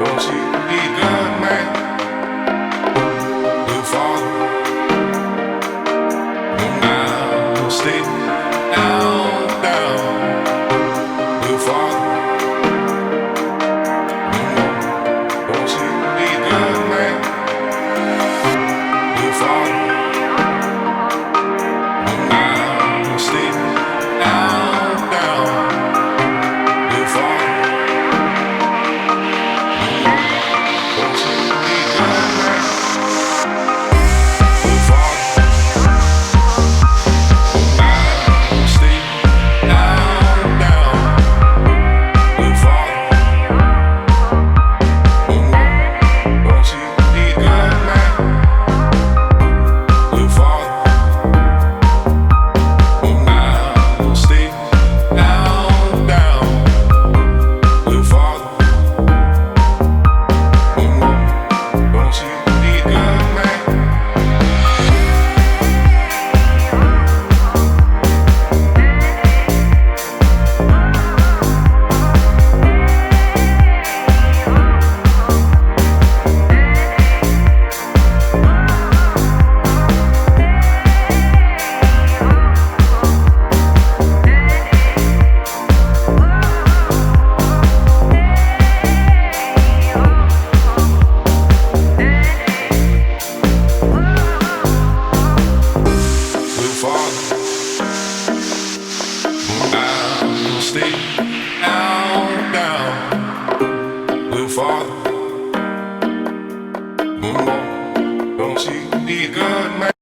Won't you be good, man? We'll follow. We'll stay down, down. We'll follow. Won't you be good, man? We'll follow. We'll stay down, down. We'll follow. Won't you be good, man? We'll follow. We'll stay down, down. We'll follow. Won't you be good, man? We'll follow. We'll stay down, down. We'll follow. Won't you be good, man? We'll follow. We'll stay down, down. We'll follow. Don't you be good, man?